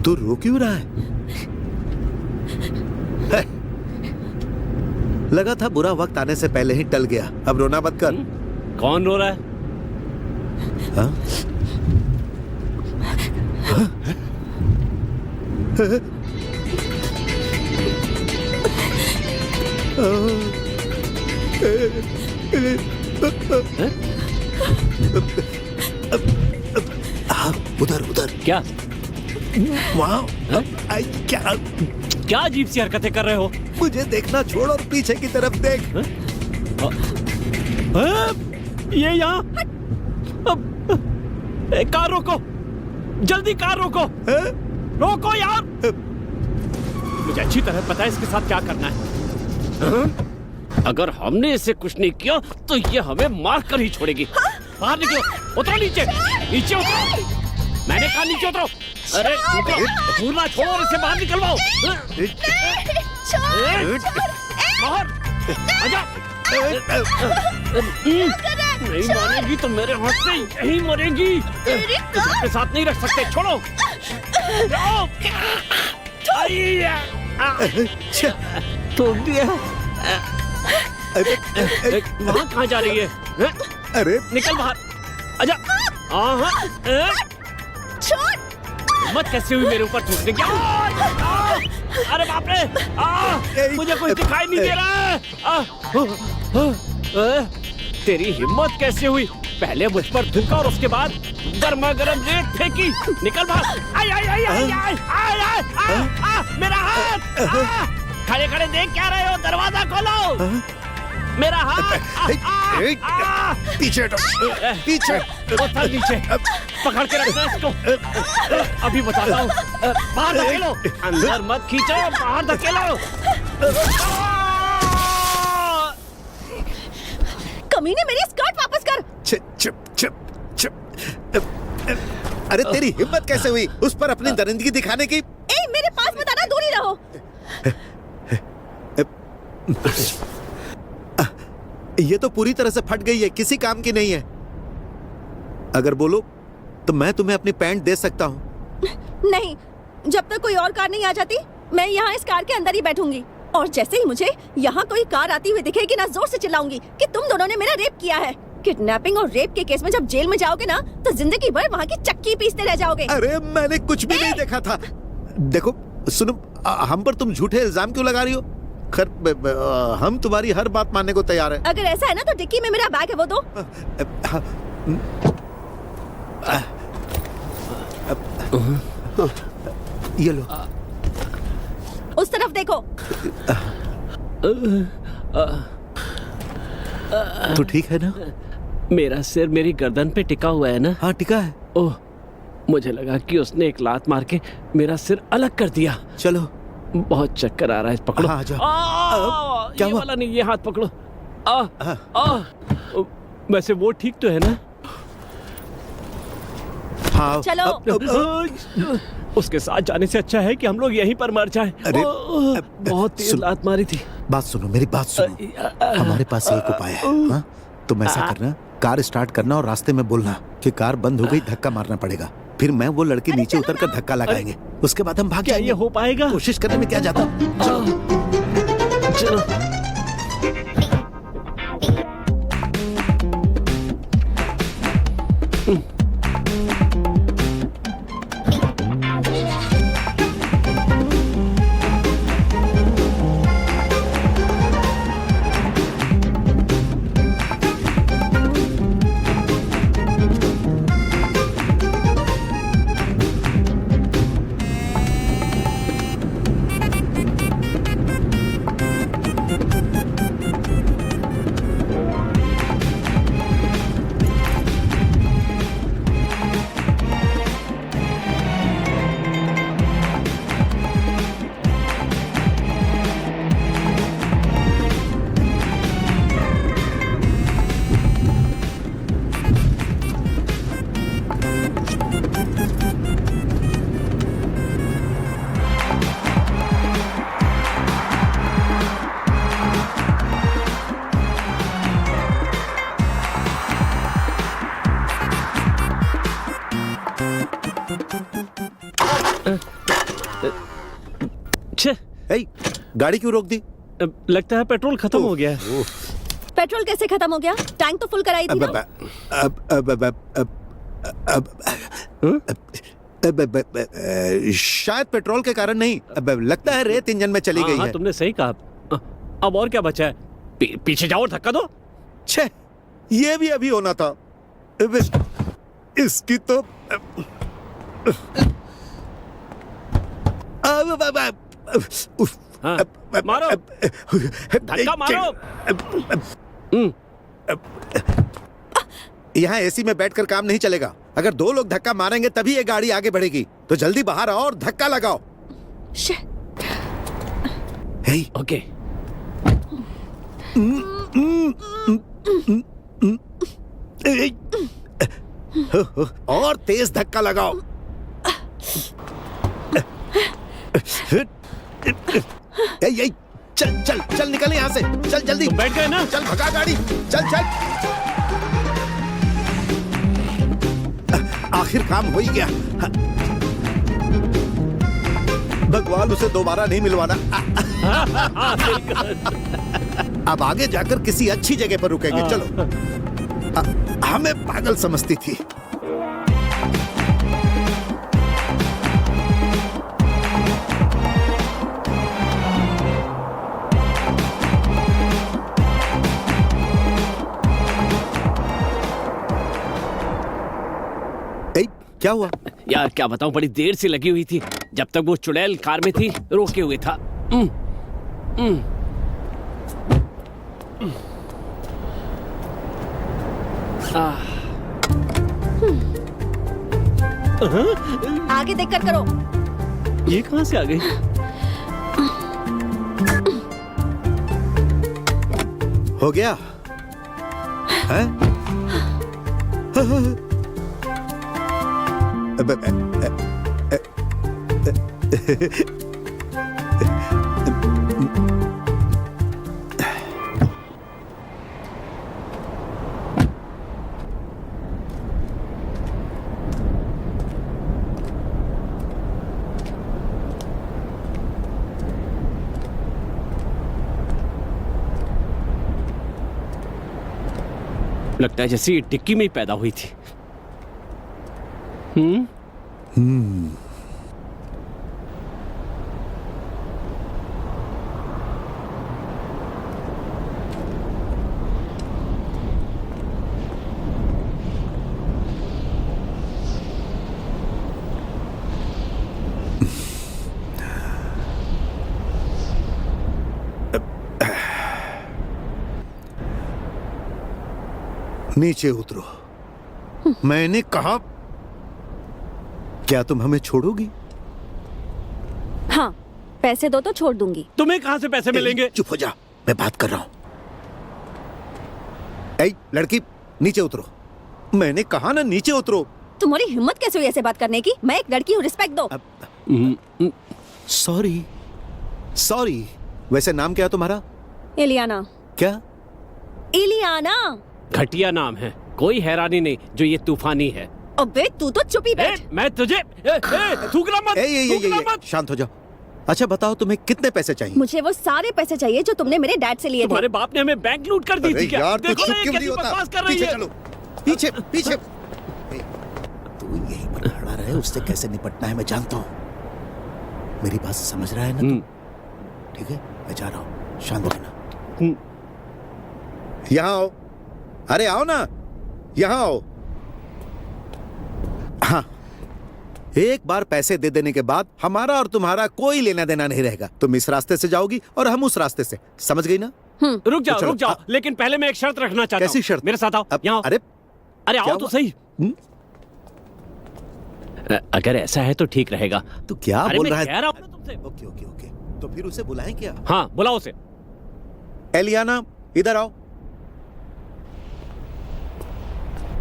तू रो क्यों रहा है? लगा था बुरा वक्त आने से पहले ही टल गया। अब रोना मत कर। कौन रो रहा है? हाँ? उधर उधर क्या? वहाँ क्या क्या अजीब सी हरकतें कर रहे हो? मुझे देखना छोड़ और पीछे की तरफ देख। ये यहाँ कार रोको, जल्दी कार रोको। रोको यार, मुझे अच्छी तरह पता है इसके साथ क्या करना है। अगर हमने इसे कुछ नहीं किया तो ये हमें मार कर ही छोड़ेगी। बाहर निकलो, उतरो नीचे, नीचे उतरो। मैंने कहा नीचे उतरो। अरे उतरो, घूरना छोड़ो और इसे बाहर निकलवाओ। बाहर आजा। नहीं मानेगी तो मेरे हाथ से यही मरेगी। इसके साथ नहीं रख सकते, छोड़ो। ठोक दिया। वहाँ कहाँ जा रही है? अरे निकल बाहर, आजा। हिम्मत कैसे हुई मेरे ऊपर ठोकने की? अरे बाप रे, मुझे कुछ दिखाई नहीं दे रहा है। तेरी हिम्मत कैसे हुई? पहले मुझ पर थूका और उसके बाद गर्मा गर्म रेत फेंकी। निकल बाहर। आई आई आई आई आई आई आई मेरा हाथ। खड़े खड़े देख क्या रहे हो? दरवाजा खोलो। मेरा हाथ। पीछे हटो, पीछे। उतर नीचे, पकड़ के रखना इसको। अभी बताता हूँ। बाहर धकेलो, अंदर मत खींचो, बाहर धकेलो। कमीने, मेरी स्कर्ट वापस कर। चुप चुप चुप। अरे तेरी हिम्मत कैसे हुई उस पर अपनी दरिंदगी दिखाने की? ए, मेरे पास मत आना, दूर ही रहो। ये तो पूरी तरह से फट गई है, किसी काम की नहीं है। अगर बोलो तो मैं तुम्हें अपनी पैंट दे सकता हूँ। नहीं, जब तक कोई और कार नहीं आ जाती मैं यहाँ इस कार के अंदर ही बैठूंगी। और जैसे ही मुझे यहाँ कोई कार आती हुई दिखेगी ना, जोर से चिल्लाऊंगी कि तुम दोनों ने मेरा रेप किया है। किडनैपिंग और रेप के केस में जब जेल में जाओगे ना तो जिंदगी भर वहाँ की चक्की पीसते रह जाओगे। अरे मैंने कुछ भी नहीं देखा था। देखो सुनो, हम पर तुम झूठे इल्जाम क्यों लगा रही हो? खैर हम तुम्हारी हर बात मानने को तैयार है। अगर ऐसा है ना तो डिक्की में मेरा बैग है, वो दो। ये लो। उस तरफ देखो। तू ठीक है ना? मेरा सिर मेरी गर्दन पे टिका हुआ है ना? हाँ टिका है। ओह, मुझे लगा कि उसने एक लात मार के मेरा सिर अलग कर दिया। चलो, बहुत चक्कर आ रहा है, पकड़ो। हाँ, जाओ। क्या ये हुआ? वाला नहीं, ये हाथ पकड़ो। वैसे वो ठीक तो है ना? हाँ, चलो। उसके साथ जाने से अच्छा है कि हम लोग यहीं पर मर जाएं। अरे, बहुत तेज लात मारी थी। बात सुनो, मेरी बात सुनो। हमारे पास एक उपाय है। हाँ? तुम ऐसा करना, कार स्टार्ट करना और रास्ते में बोलना कि कार बंद हो गई, धक्का मारना पड़ेगा। फिर मैं वो लड़की नीचे उतर कर धक्का लगाएंगे। उसके बाद हम भाग क्या जाएंगे। ये हो पाएगा? कोशिश करने में क्या जाता। चलो। ए, गाड़ी क्यों रोक दी? लगता है पेट्रोल खत्म हो गया है। पेट्रोल कैसे खत्म हो गया? टैंक तो फुल कराई थी ना। शायद पेट्रोल के कारण नहीं, लगता है रेत इंजन में चली गई हाँ, है। तुमने सही कहा। अब और क्या बचा है? पीछे जाओ और धक्का दो। छे, ये भी अभी होना था। इसकी तो हाँ, मारो, धक्का मारो। यहाँ एसी में बैठकर काम नहीं चलेगा। अगर 2 लोग धक्का मारेंगे तभी ये गाड़ी आगे बढ़ेगी। तो जल्दी बाहर आओ और धक्का लगाओ। हे, ओके। और तेज धक्का लगाओ। ए, चल चल चल, निकल यहाँ से। चल जल्दी। तुम बैठ गए ना? चल भगा गाड़ी। चल चल। आखिर काम हो ही गया। भगवान उसे दोबारा नहीं मिलवाना। अब आगे जाकर किसी अच्छी जगह पर रुकेंगे। चलो। हमें पागल समझती थी। क्या हुआ? यार क्या बताऊं, बड़ी देर से लगी हुई थी। जब तक वो चुड़ैल कार में थी रोके हुए था। आगे देखकर करो। ये कहां से आ गई? हो गया है? लगता है जैसे ये टिक्की में ही पैदा हुई थी। नीचे उतरो। मैंने कहा, क्या तुम हमें छोड़ोगी? हाँ, पैसे दो तो छोड़ दूंगी। तुम्हें कहां से पैसे मिलेंगे? चुप हो जा, मैं बात कर रहा हूं। ऐ लड़की, नीचे उतरो। मैंने कहा ना, नीचे उतरो। तुम्हारी हिम्मत कैसे हुई ऐसे बात करने की? मैं एक लड़की हूँ, रिस्पेक्ट दो। Sorry sorry. वैसे नाम क्या है तुम्हारा? इलियाना। क्या? इलियाना। घटिया नाम है, कोई हैरानी नहीं जो ये तूफानी है। अबे तू तो चुप ही बैठ। मैं तुझे थूकना मत, थूकना मत। शांत हो जाओ। अच्छा बताओ, तुम्हें कितने पैसे चाहिए? मुझे वो सारे पैसे चाहिए जो तुमने मेरे डैड से लिए थे। तुम्हारे बाप ने हमें बैंक लूट कर दी थी क्या? यार, देखो चुप ना, क्यों कैसी नहीं होता? बकवास कर रही पीछे है। चलो, पीछे पीछे। तू यहीं पर खड़ा रहे, उससे कैसे निपटना है मैं जानता हूँ। मेरी बात समझ रहा है ना तू? ठीक है, मैं जा रहा हूँ, शांत रहना। यहाँ आओ। अरे आओ ना, यहाँ आओ। हाँ, एक बार पैसे दे देने के बाद हमारा और तुम्हारा कोई लेना देना नहीं रहेगा। तुम इस रास्ते से जाओगी और हम उस रास्ते से, समझ गई ना? रुक जाओ, चलो, रुक जाओ। लेकिन पहले मैं एक शर्त रखना चाहता हूँ। कैसी शर्त? मेरे साथ आओ। यहाँ आओ। अरे आओ तो सही। अगर ऐसा है तो ठीक रहेगा। तो क्या बोल रहा है? कह रहा हूँ ना तुमसे। ओके ओके ओके, तो फिर उसे बुलाएं क्या? हाँ, बुलाओ उसे। एलियाना, इधर आओ।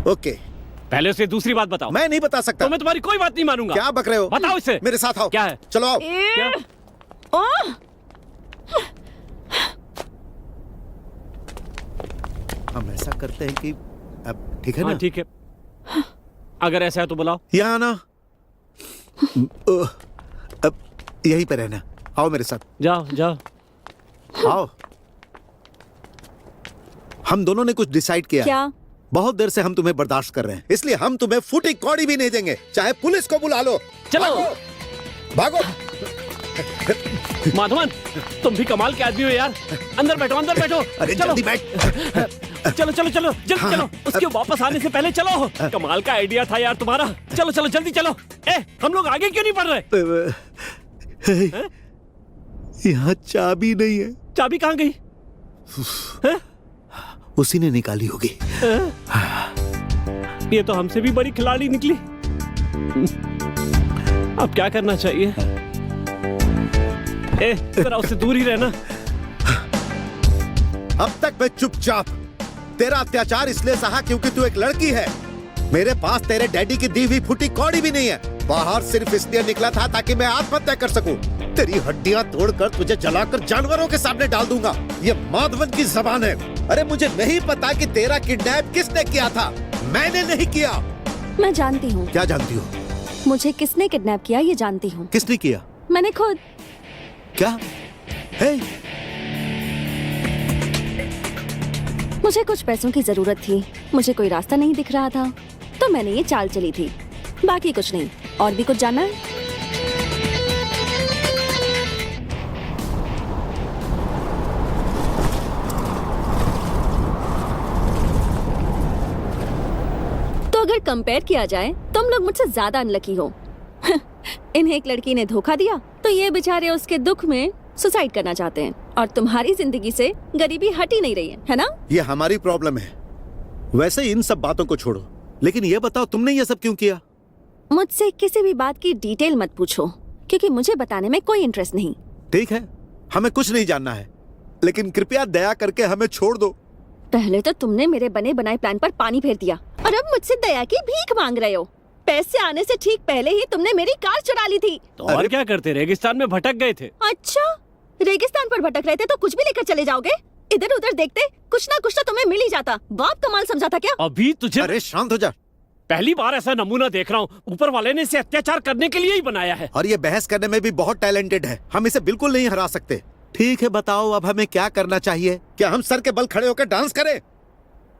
ओके। पहले उसे दूसरी बात बताओ। मैं नहीं बता सकता। तो मैं तुम्हारी कोई बात नहीं मानूंगा। क्या बक रहे हो? बताओ इसे। मेरे साथ आओ। क्या है? चलो आओ। क्या? हम ऐसा करते हैं कि अब ठीक है हाँ, ना? ठीक है। अगर ऐसा है तो बुलाओ। यहाँ ना, अब यहीं पे रहना। आओ मेरे साथ, जाओ जाओ। आओ। हम दोनों ने कुछ डिसाइड किया। क्या? बहुत देर से हम तुम्हें बर्दाश्त कर रहे हैं, इसलिए हम तुम्हें फूटी कौड़ी भी नहीं देंगे, चाहे पुलिस को बुला लो। चलो। भागो। माधवन, तुम भी कमाल के आदमी हो यार। अंदर बैठो, अंदर बैठो। अरे चलो जल्दी बैठ। चलो चलो चलो जल्दी हाँ, चलो, उसके वापस आने से पहले चलो। कमाल का आइडिया था यार तुम्हारा। चलो चलो जल्दी चलो। हम लोग आगे क्यों नहीं बढ़ रहे? यहाँ चाबी नहीं है। चाबी कहाँ गई? उसी ने निकाली होगी। ये तो हमसे भी बड़ी खिलाड़ी निकली। अब क्या करना चाहिए? जरा उससे दूर ही रहना। अब तक मैं चुपचाप तेरा अत्याचार इसलिए सहा क्योंकि तू एक लड़की है। मेरे पास तेरे डैडी की दी हुई फूटी कौड़ी भी नहीं है। बाहर सिर्फ इसलिए निकला था ताकि मैं आत्महत्या कर सकूं। तेरी हड्डियां तोड़कर तुझे जलाकर जानवरों के सामने डाल दूंगा। ये माधवन की जबान है। अरे मुझे नहीं पता कि तेरा किडनैप किसने किया था। मैंने नहीं किया। मैं जानती हूँ। क्या जानती हो? मुझे किसने किडनैप किया ये जानती हूँ। किसने किया? मैंने खुद। क्या? हे? मुझे कुछ पैसों की जरूरत थी, मुझे कोई रास्ता नहीं दिख रहा था, तो मैंने ये चाल चली थी। बाकी कुछ नहीं। और भी कुछ जानना है? तो अगर कंपेयर किया जाए तुम लोग मुझसे ज्यादा अनलकी हो। इन्हें एक लड़की ने धोखा दिया तो ये बेचारे उसके दुख में सुसाइड करना चाहते हैं, और तुम्हारी जिंदगी से गरीबी हट ही नहीं रही है ना? ये हमारी प्रॉब्लम है। वैसे इन सब बातों को छोड़ो, लेकिन ये बताओ तुमने ये सब क्यों किया? मुझसे किसी भी बात की डिटेल मत पूछो, क्योंकि मुझे बताने में कोई इंटरेस्ट नहीं। ठीक है, हमें कुछ नहीं जानना है, लेकिन कृपया दया करके हमें छोड़ दो। पहले तो तुमने मेरे बने बनाए प्लान पर पानी फेर दिया, और अब मुझसे दया की भीख मांग रहे हो। पैसे आने से ठीक पहले ही तुमने मेरी कार चुरा ली थी। तो और क्या करते? रेगिस्तान में भटक गए थे। अच्छा, रेगिस्तान पर भटक रहे थे तो कुछ भी लेकर चले जाओगे? इधर उधर देखते कुछ ना कुछ तो तुम्हें मिल ही जाता। बाप कमाल समझा था क्या? अभी तुझे अरे शांत हो जा। पहली बार ऐसा नमूना देख रहा हूँ। ऊपर वाले ने इसे अत्याचार करने के लिए ही बनाया है। और ये बहस करने में भी बहुत टैलेंटेड है। हम इसे बिल्कुल नहीं हरा सकते। ठीक है, बताओ अब हमें क्या करना चाहिए? क्या हम सर के बल खड़े होकर डांस करें?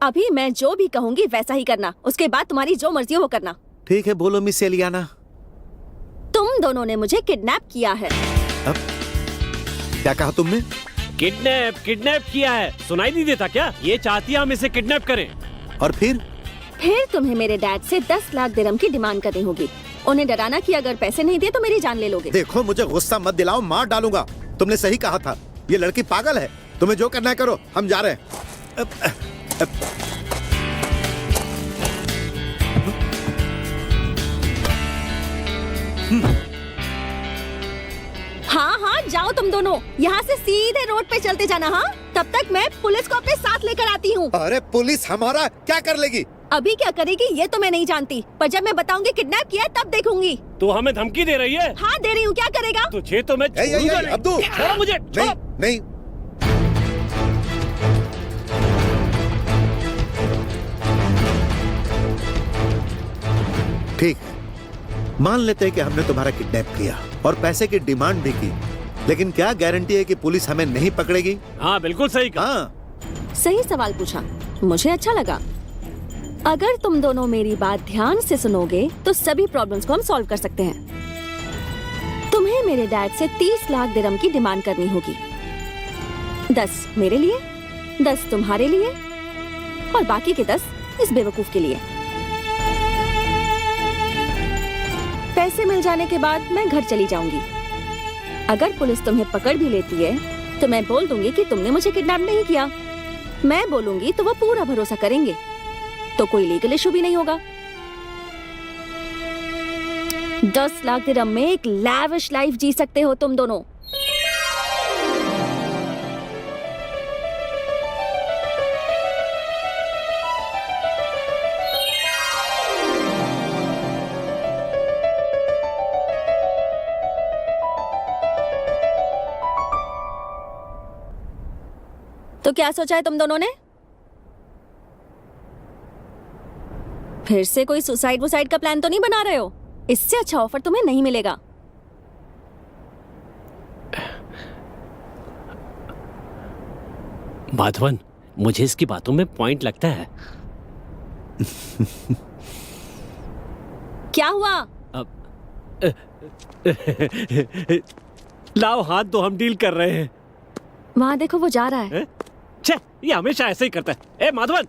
अभी मैं जो भी कहूँगी वैसा ही करना, उसके बाद तुम्हारी जो मर्जी हो वो करना। ठीक है, बोलो मिस एलियाना। तुम दोनों ने मुझे किडनैप किया है। अब क्या कहा तुमने? किडनैप किडनैप किया है। सुनाई नहीं देता क्या? ये चाहती है हम इसे किडनैप करें। और फिर तुम्हें मेरे डैड से 10 लाख दिरहम की डिमांड करनी होगी। उन्हें डराना कि अगर पैसे नहीं दिए तो मेरी जान ले लोगे। देखो, मुझे गुस्सा मत दिलाओ, मार डालूंगा। तुमने सही कहा था, ये लड़की पागल है। तुम्हें जो करना है करो, हम जा रहे हैं। हाँ हाँ, जाओ तुम दोनों। यहाँ से सीधे रोड पे चलते जाना। हाँ, तब तक मैं पुलिस को अपने साथ लेकर आती हूँ। अरे पुलिस हमारा क्या कर लेगी? अभी क्या करेगी ये तो मैं नहीं जानती, पर जब मैं बताऊंगी किडनैप किया है तब देखूंगी। तू हमें धमकी दे रही है? हाँ दे रही हूँ, क्या करेगा? तुझे तो मैं छोड़ूंगा नहीं। अब्दू, छोड़ो मुझे। नहीं नहीं। ठीक है, मान लेते हैं कि हमने तुम्हारा किडनैप किया और पैसे की डिमांड भी की, लेकिन क्या गारंटी है कि पुलिस हमें नहीं पकड़ेगी? हाँ बिल्कुल सही कहा। हाँ, सही सवाल पूछा, मुझे अच्छा लगा। अगर तुम दोनों मेरी बात ध्यान से सुनोगे तो सभी प्रॉब्लम्स को हम सॉल्व कर सकते हैं। तुम्हें मेरे डैड से 30 लाख दिरहम की डिमांड करनी होगी। 10 मेरे लिए, 10 तुम्हारे लिए, और बाकी के 10 इस बेवकूफ के लिए। पैसे मिल जाने के बाद मैं घर चली जाऊंगी। अगर पुलिस तुम्हें पकड़ भी लेती है तो मैं बोल दूंगी कि तुमने मुझे किडनैप नहीं किया। मैं बोलूंगी तो वो पूरा भरोसा करेंगे, तो कोई लीगल इशू भी नहीं होगा। 10 लाख दिरहम में एक लैविश लाइफ जी सकते हो तुम दोनों। तो क्या सोचा है तुम दोनों ने? फिर से कोई सुसाइड वुसाइड का प्लान तो नहीं बना रहे हो? इससे अच्छा ऑफर तुम्हें नहीं मिलेगा। माधवन, मुझे इसकी बातों में पॉइंट लगता है। क्या हुआ? लाओ हाथ दो, हम डील कर रहे हैं। वहाँ देखो, वो जा रहा है। छे, ये हमेशा ऐसे ही करता है। ए माधवन,